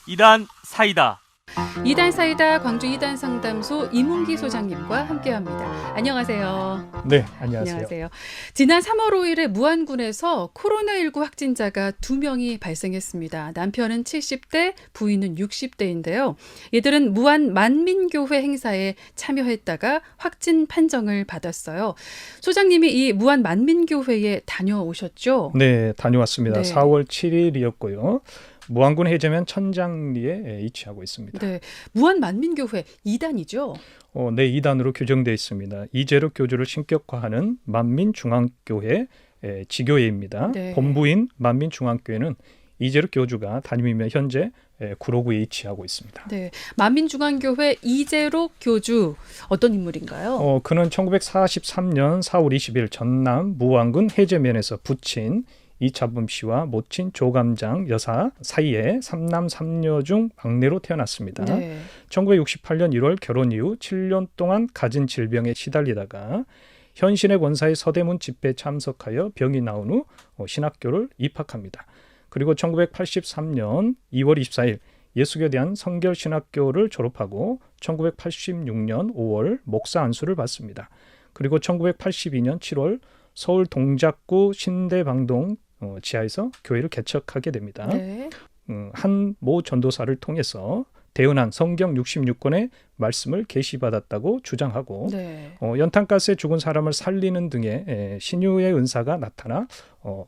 이단 사이다. 이단 사이다 광주 이단 상담소 이문기 소장님과 함께합니다. 안녕하세요. 네, 안녕하세요. 지난 3월 5일에 무안군에서 코로나19 확진자가 2명이 발생했습니다. 남편은 70대, 부인은 60대인데요. 이들은 무안 만민교회 행사에 참여했다가 확진 판정을 받았어요. 소장님이 이 무안 만민교회에 다녀오셨죠? 네, 다녀왔습니다. 네. 4월 7일이었고요. 무안군 해제면 천장리에 위치하고 있습니다. 네, 무안 만민교회 2단이죠? 네, 2단으로 규정되어 있습니다. 이재록 교주를 신격화하는 만민중앙교회 지교회입니다. 네. 본부인 만민중앙교회는 이재록 교주가 담임이며 현재 구로구에 위치하고 있습니다. 네, 만민중앙교회 이재록 교주 어떤 인물인가요? 그는 1943년 4월 20일 전남 무안군 해제면에서 부친 이차범 씨와 모친 조감장 여사 사이에 3남 3녀 중 막내로 태어났습니다. 네. 1968년 1월 결혼 이후 7년 동안 가진 질병에 시달리다가 현신의 권사의 서대문 집회에 참석하여 병이 나온 후 신학교를 입학합니다. 그리고 1983년 2월 24일 예수교에 대한 성결신학교를 졸업하고 1986년 5월 목사 안수를 받습니다. 그리고 1982년 7월 서울 동작구 신대방동 지하에서 교회를 개척하게 됩니다. 네. 한 모 전도사를 통해서 대은한 성경 66권의 말씀을 계시받았다고 주장하고 네. 연탄가스에 죽은 사람을 살리는 등의 신유의 은사가 나타나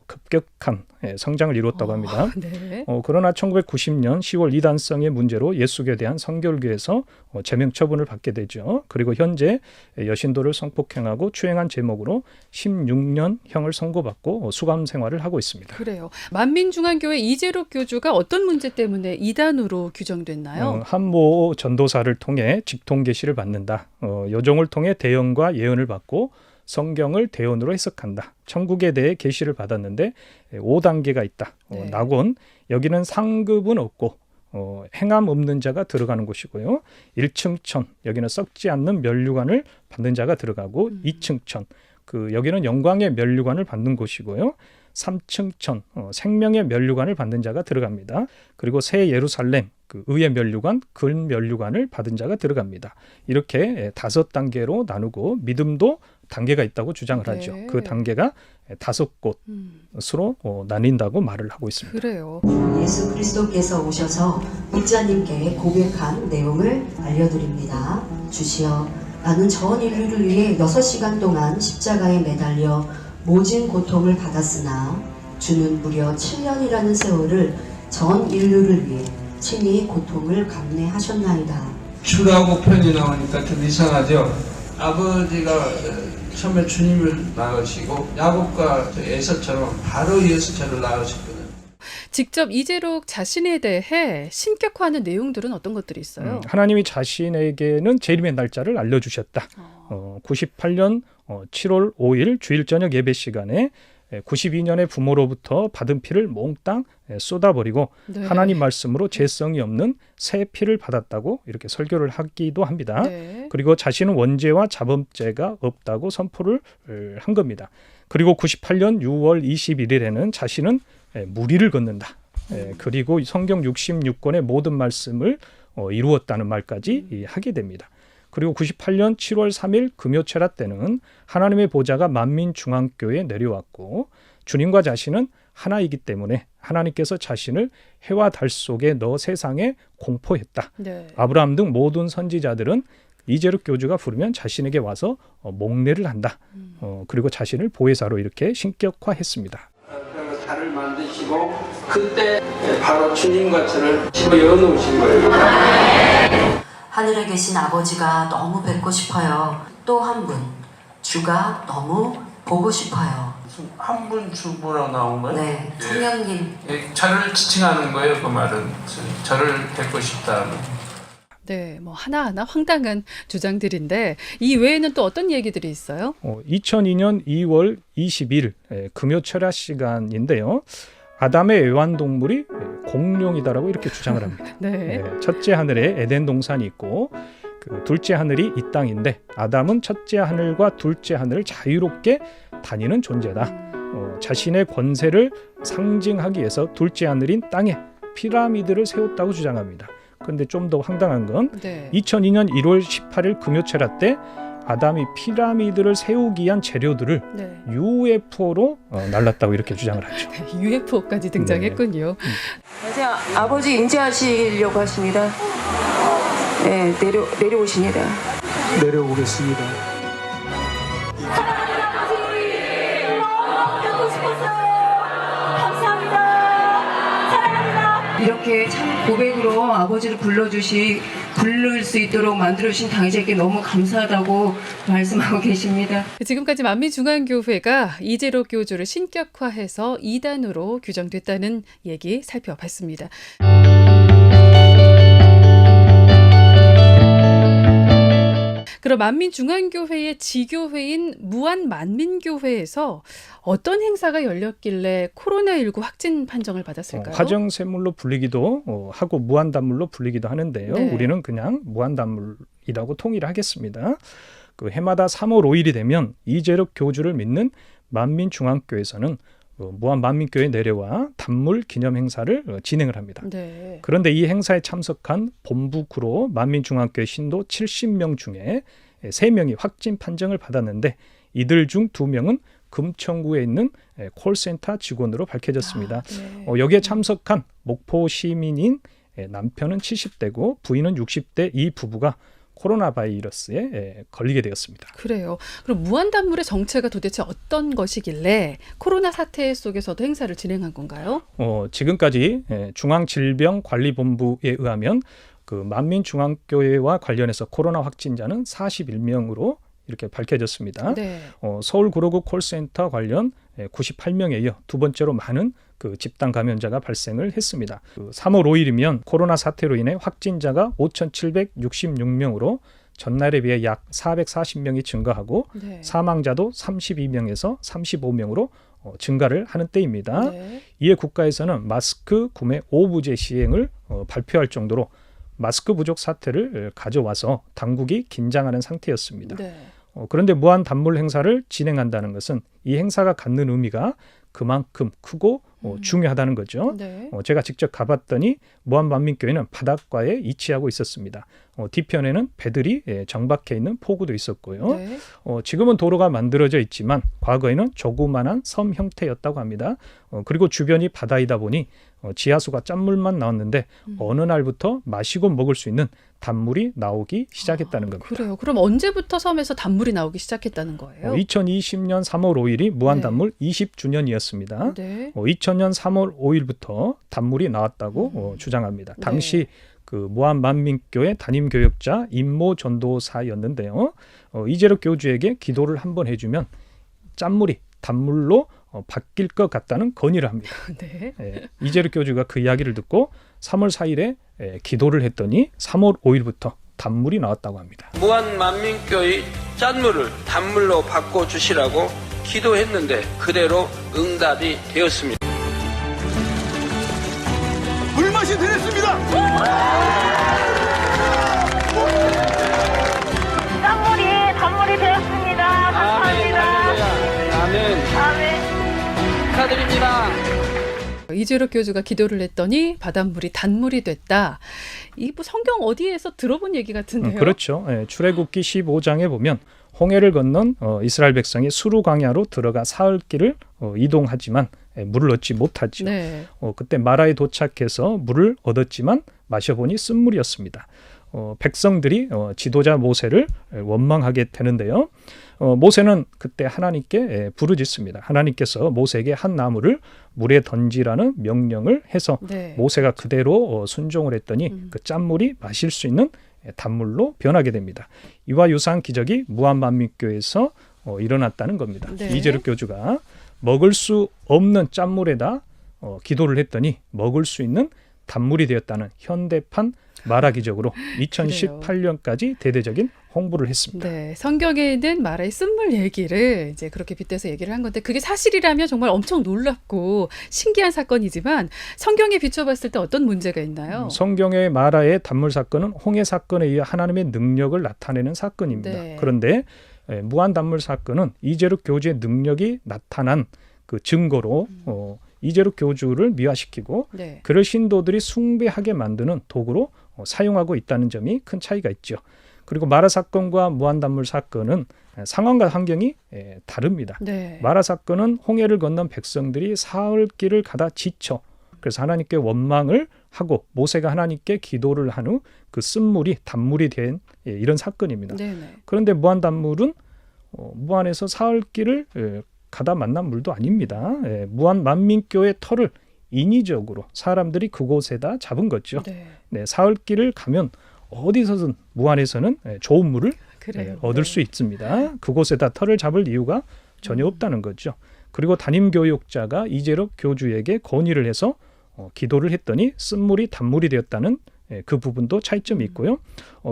급격한 성장을 이루었다고 합니다. 네. 그러나 1990년 10월 이단성의 문제로 예수교에 대한 성결교에서 제명 처분을 받게 되죠. 그리고 현재 여신도를 성폭행하고 추행한 제목으로 16년형을 선고받고 수감 생활을 하고 있습니다. 그래요. 만민중앙교회 이재록 교주가 어떤 문제 때문에 이단으로 규정됐나요? 한모 전도사를 통해 직통 계시를 받는다. 여종을 통해 대언과 예언을 받고 성경을 대언으로 해석한다. 천국에 대해 계시를 받았는데 5단계가 있다. 네. 낙원, 여기는 상급은 없고 행함 없는 자가 들어가는 곳이고요. 1층 천, 여기는 썩지 않는 면류관을 받는 자가 들어가고 2층 천, 여기는 영광의 면류관을 받는 곳이고요. 3층 천, 생명의 면류관을 받는 자가 들어갑니다. 그리고 새 예루살렘, 의의 면류관, 근 면류관을 받은 자가 들어갑니다. 이렇게 5단계로 나누고 믿음도 단계가 있다고 주장을 네. 하죠. 그 단계가 5곳으로 나뉜다고 말을 하고 있습니다. 그래요. 예수 그리스도께서 오셔서 목자님께 고백한 내용을 알려드립니다. 주시여, 나는 전 인류를 위해 6시간 동안 십자가에 매달려 모진 고통을 받았으나 주는 무려 7년이라는 세월을 전 인류를 위해 친히 고통을 감내하셨나이다. 주라고 표현이 나오니까 좀 이상하죠. 아버지가 처음에 주님을 낳으시고 야곱과 에서처럼 바로 예수처럼 낳으셨거든요. 직접 이재록 자신에 대해 신격화하는 내용들은 어떤 것들이 있어요? 하나님이 자신에게는 재림의 날짜를 알려주셨다. 98년 7월 5일 주일 저녁 예배 시간에 92년의 부모로부터 받은 피를 몽땅 쏟아버리고 네. 하나님 말씀으로 죄성이 없는 새 피를 받았다고 이렇게 설교를 하기도 합니다. 네. 그리고 자신은 원죄와 자범죄가 없다고 선포를 한 겁니다. 그리고 98년 6월 21일에는 자신은 무리를 걷는다. 그리고 성경 66권의 모든 말씀을 이루었다는 말까지 하게 됩니다. 그리고 98년 7월 3일 금요체라 때는 하나님의 보좌가 만민중앙교회에 내려왔고 주님과 자신은 하나이기 때문에 하나님께서 자신을 해와 달 속에 넣어 세상에 공포했다. 네. 아브라함 등 모든 선지자들은 이재록 교주가 부르면 자신에게 와서 목례를 한다. 그리고 자신을 보혜사로 이렇게 신격화했습니다. 달을 만드시고 그때 바로 주님과 저를 집어넣어 놓으신 거예요. 하늘에 계신 아버지가 너무 뵙고 싶어요. 또 한 분, 주가 너무 보고 싶어요. 한 분 주보라고 나온 거예요? 네, 성령님. 저를 지칭하는 거예요. 그 말은 저를 뵙고 싶다. 네, 뭐 하나하나 황당한 주장들인데 이 외에는 또 어떤 얘기들이 있어요? 2002년 2월 20일 금요철야 시간인데요. 아담의 애완동물이 공룡이다라고 이렇게 주장을 합니다. 네. 첫째 하늘에 에덴 동산이 있고 둘째 하늘이 이 땅인데 아담은 첫째 하늘과 둘째 하늘을 자유롭게 다니는 존재다. 자신의 권세를 상징하기 위해서 둘째 하늘인 땅에 피라미드를 세웠다고 주장합니다. 그런데 좀 더 황당한 건 네. 2002년 1월 18일 금요체라 때 아담이 피라미드를 세우기 위한 재료들을 네. UFO로 날랐다고 이렇게 주장을 하죠. UFO까지 등장했군요. 안녕하세요. 아버지 인지하시려고 하십니다. 네, 내려오십니다. 내려오겠습니다. 이렇게 참 고백으로 아버지를 부를 수 있도록 만들어주신 당회자께 너무 감사하다고 말씀하고 계십니다. 지금까지 만민중앙교회가 이재록 교주를 신격화해서 이단으로 규정됐다는 얘기 살펴봤습니다. 그럼 만민중앙교회의 지교회인 무한만민교회에서 어떤 행사가 열렸길래 코로나19 확진 판정을 받았을까요? 화정샘물로 불리기도 하고 무한단물로 불리기도 하는데요. 네. 우리는 그냥 무한단물이라고 통일을 하겠습니다. 그 해마다 3월 5일이 되면 이재록 교주를 믿는 만민중앙교회에서는 무한만민교회 내려와 단물 기념 행사를 진행을 합니다. 네. 그런데 이 행사에 참석한 본부구로 만민중앙교회 신도 70명 중에 3명이 확진 판정을 받았는데 이들 중 2명은 금천구에 있는 콜센터 직원으로 밝혀졌습니다. 네. 여기에 참석한 목포 시민인 남편은 70대고 부인은 60대 이 부부가 코로나 바이러스에 걸리게 되었습니다. 그래요. 그럼 무한단물의 정체가 도대체 어떤 것이길래 코로나 사태 속에서도 행사를 진행한 건가요? 지금까지 중앙질병관리본부에 의하면 그 만민중앙교회와 관련해서 코로나 확진자는 41명으로 이렇게 밝혀졌습니다. 네. 서울구로구 콜센터 관련 98명에 이어 두 번째로 많은 그 집단 감염자가 발생을 했습니다. 3월 5일이면 코로나 사태로 인해 확진자가 5,766명으로 전날에 비해 약 440명이 증가하고 네. 사망자도 32명에서 35명으로 증가를 하는 때입니다. 네. 이에 국가에서는 마스크 구매 오부제 시행을 발표할 정도로 마스크 부족 사태를 가져와서 당국이 긴장하는 상태였습니다. 네. 그런데 무한 단물 행사를 진행한다는 것은 이 행사가 갖는 의미가 그만큼 크고 중요하다는 거죠. 네. 제가 직접 가봤더니 무한만민교회는 바닷가에 위치하고 있었습니다. 뒤편에는 배들이 정박해 있는 포구도 있었고요. 네. 지금은 도로가 만들어져 있지만 과거에는 조그만한 섬 형태였다고 합니다. 그리고 주변이 바다이다 보니 지하수가 짠물만 나왔는데 어느 날부터 마시고 먹을 수 있는 단물이 나오기 시작했다는 겁니다. 그래요. 그럼 언제부터 섬에서 단물이 나오기 시작했다는 거예요? 2020년 3월 5일이 무한단물 20주년이었습니다. 네. 2000년 3월 5일부터 단물이 나왔다고 주장합니다. 당시 그 무한만민교회 담임교역자 임모 전도사였는데요. 이재록 교주에게 기도를 한번 해주면 짠물이 단물로 바뀔 것 같다는 건의를 합니다. 네. 이재록 교주가 그 이야기를 듣고 3월 4일에 기도를 했더니 3월 5일부터 단물이 나왔다고 합니다. 무한만민교의 짠물을 단물로 바꿔주시라고 기도했는데 그대로 응답이 되었습니다. 물맛이 되겠습니다. 단물이 되었습니다. 감사합니다. 아멘. 축하드립니다. 이재록 교주가 기도를 했더니 바닷물이 단물이 됐다. 이 뭐 성경 어디에서 들어본 얘기 같은데요? 그렇죠. 출애굽기 15장에 보면 홍해를 건넌 이스라엘 백성이 수루 광야로 들어가 사흘 길을 이동하지만 물을 얻지 못하죠. 네. 그때 마라에 도착해서 물을 얻었지만 마셔보니 쓴물이었습니다. 백성들이 지도자 모세를 원망하게 되는데요. 모세는 그때 하나님께 부르짖습니다. 하나님께서 모세에게 한 나무를 물에 던지라는 명령을 해서 네. 모세가 그대로 순종을 했더니 그 짠물이 마실 수 있는 단물로 변하게 됩니다. 이와 유사한 기적이 무한만민교회에서 일어났다는 겁니다. 네. 이재록 교주가 먹을 수 없는 짠물에다 기도를 했더니 먹을 수 있는 단물이 되었다는 현대판 마라 기적으로 2018년까지 대대적인 홍보를 했습니다. 네, 성경에는 마라의 쓴물 얘기를 이제 그렇게 빗대서 얘기를 한 건데 그게 사실이라면 정말 엄청 놀랍고 신기한 사건이지만 성경에 비춰봤을 때 어떤 문제가 있나요? 성경의 마라의 단물 사건은 홍해 사건에 의해 하나님의 능력을 나타내는 사건입니다. 네. 그런데 무한 단물 사건은 이재록 교주의 능력이 나타난 그 증거로 이재록 교주를 미화시키고 네. 그를 신도들이 숭배하게 만드는 도구로 사용하고 있다는 점이 큰 차이가 있죠. 그리고 마라 사건과 무한단물 사건은 상황과 환경이 다릅니다. 네. 마라 사건은 홍해를 건넌 백성들이 사흘 길을 가다 지쳐 그래서 하나님께 원망을 하고 모세가 하나님께 기도를 한 후 그 쓴물이 단물이 된 이런 사건입니다. 네네. 그런데 무한단물은 무한에서 사흘 길을 가다 만난 물도 아닙니다. 무한 만민교의 터를 인위적으로 사람들이 그곳에다 잡은 거죠. 네. 네, 사흘 길을 가면 어디서든 무한에서는 좋은 물을 그래요. 얻을 네. 수 있습니다. 그곳에다 터를 잡을 이유가 전혀 없다는 거죠. 그리고 담임 교육자가 이재록 교주에게 건의를 해서 기도를 했더니 쓴물이 단물이 되었다는 그 부분도 차이점이 있고요.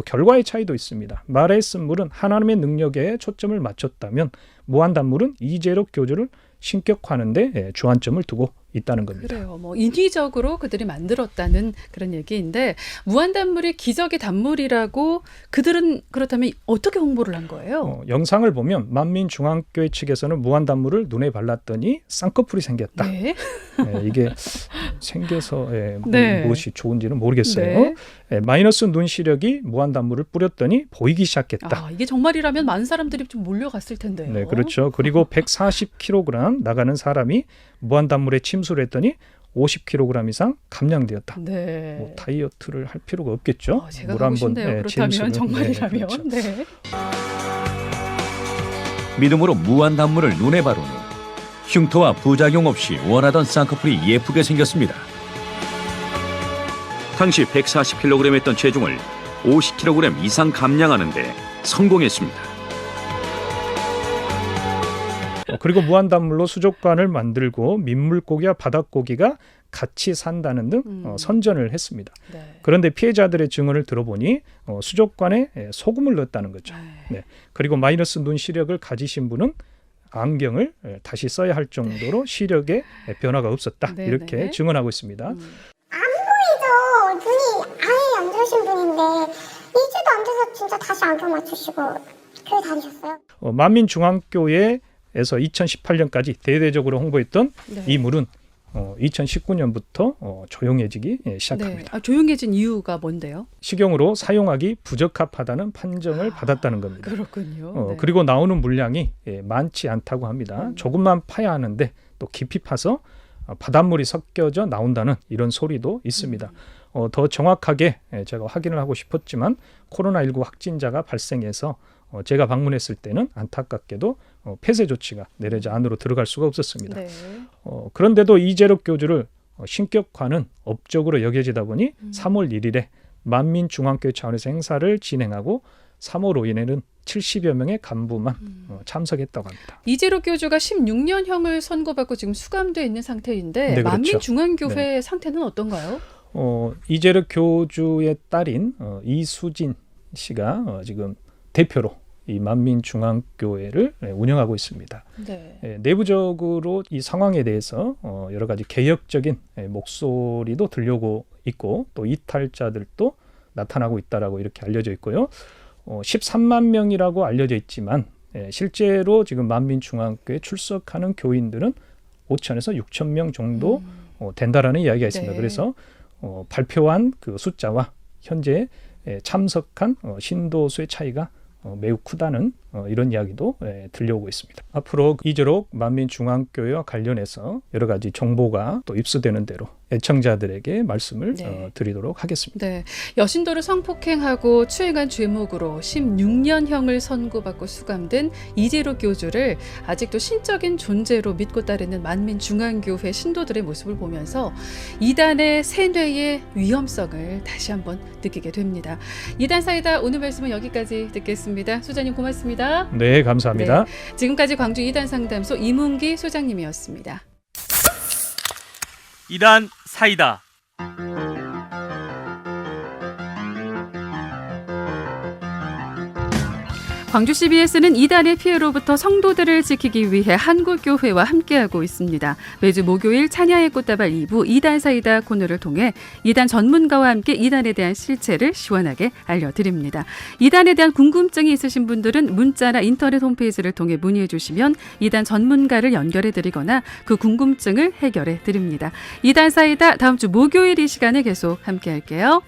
결과의 차이도 있습니다. 마라의 쓴물은 하나님의 능력에 초점을 맞췄다면 무한단물은 이재록 교주를 신격화하는데 주안점을 두고 있다는 겁니다. 그래요. 뭐 인위적으로 그들이 만들었다는 그런 얘기인데 무한단물이 기적의 단물이라고 그들은 그렇다면 어떻게 홍보를 한 거예요? 영상을 보면 만민중앙교회 측에서는 무한단물을 눈에 발랐더니 쌍꺼풀이 생겼다. 네. 이게 생겨서 네. 무엇이 좋은지는 모르겠어요. 네. 마이너스 눈 시력이 무한단물을 뿌렸더니 보이기 시작했다. 아, 이게 정말이라면 많은 사람들이 좀 몰려갔을 텐데요. 네, 그렇죠. 그리고 140kg 나가는 사람이 무한단물에 침수를 했더니 50kg 이상 감량되었다. 네. 뭐 다이어트를 할 필요가 없겠죠. 제가 물 가고 한번 싶네요. 그렇다면 침수를. 정말이라면. 네, 그렇죠. 네. 믿음으로 무한단물을 눈에 바른 후 흉터와 부작용 없이 원하던 쌍꺼풀이 예쁘게 생겼습니다. 당시 140kg였던 체중을 50kg 이상 감량하는 데 성공했습니다. 그리고 무한단물로 수족관을 만들고 민물고기와 바닷고기가 같이 산다는 등 선전을 했습니다. 네. 그런데 피해자들의 증언을 들어보니 수족관에 소금을 넣었다는 거죠. 네. 그리고 마이너스 눈 시력을 가지신 분은 안경을 다시 써야 할 정도로 시력에 변화가 없었다. 네네. 이렇게 증언하고 있습니다. 눈이 아예 안 좋으신 분인데 2주도 안 돼서 진짜 다시 안경 맞추시고 교회 다니셨어요? 만민중앙교회에서 2018년까지 대대적으로 홍보했던 네. 이 물은 2019년부터 조용해지기 시작합니다. 네. 아, 조용해진 이유가 뭔데요? 식용으로 사용하기 부적합하다는 판정을 받았다는 겁니다. 그렇군요. 네. 그리고 나오는 물량이 많지 않다고 합니다. 조금만 파야 하는데 또 깊이 파서 바닷물이 섞여져 나온다는 이런 소리도 있습니다. 더 정확하게 제가 확인을 하고 싶었지만 코로나19 확진자가 발생해서 제가 방문했을 때는 안타깝게도 폐쇄 조치가 내려져 안으로 들어갈 수가 없었습니다. 네. 그런데도 이재록 교주를 신격화는 업적으로 여겨지다 보니 3월 1일에 만민중앙교회 차원에서 행사를 진행하고 3월 5일에는 70여 명의 간부만 참석했다고 합니다. 이재록 교주가 16년형을 선고받고 지금 수감돼 있는 상태인데 네, 그렇죠. 만민중앙교회 네. 상태는 어떤가요? 이재록 교주의 딸인 이수진 씨가 지금 대표로 이 만민중앙교회를 운영하고 있습니다. 네. 내부적으로 이 상황에 대해서 여러 가지 개혁적인 목소리도 들려오고 있고 또 이탈자들도 나타나고 있다라고 이렇게 알려져 있고요. 13만 명이라고 알려져 있지만 실제로 지금 만민중앙교회에 출석하는 교인들은 5천에서 6천 명 정도 된다라는 이야기가 있습니다. 네. 그래서 발표한 그 숫자와 현재 참석한 신도수의 차이가 매우 크다는 이런 이야기도 들려오고 있습니다. 앞으로 이재록 만민중앙교회와 관련해서 여러 가지 정보가 또 입수되는 대로 애청자들에게 말씀을 네. 드리도록 하겠습니다. 네. 여신도를 성폭행하고 추행한 죄목으로 16년형을 선고받고 수감된 이재록 교주를 아직도 신적인 존재로 믿고 따르는 만민중앙교회 신도들의 모습을 보면서 이단의 세뇌의 위험성을 다시 한번 느끼게 됩니다. 이단 사이다 오늘 말씀은 여기까지 듣겠습니다. 소장님 고맙습니다. 네, 감사합니다. 지금까지 광주 이단 상담소 이문기 소장님이었습니다. 이단 사이다. 광주 CBS는 이단의 피해로부터 성도들을 지키기 위해 한국교회와 함께하고 있습니다. 매주 목요일 찬야의 꽃다발 2부 이단 사이다 코너를 통해 이단 전문가와 함께 이단에 대한 실체를 시원하게 알려드립니다. 이단에 대한 궁금증이 있으신 분들은 문자나 인터넷 홈페이지를 통해 문의해 주시면 이단 전문가를 연결해 드리거나 그 궁금증을 해결해 드립니다. 이단 사이다 다음 주 목요일 이 시간에 계속 함께 할게요.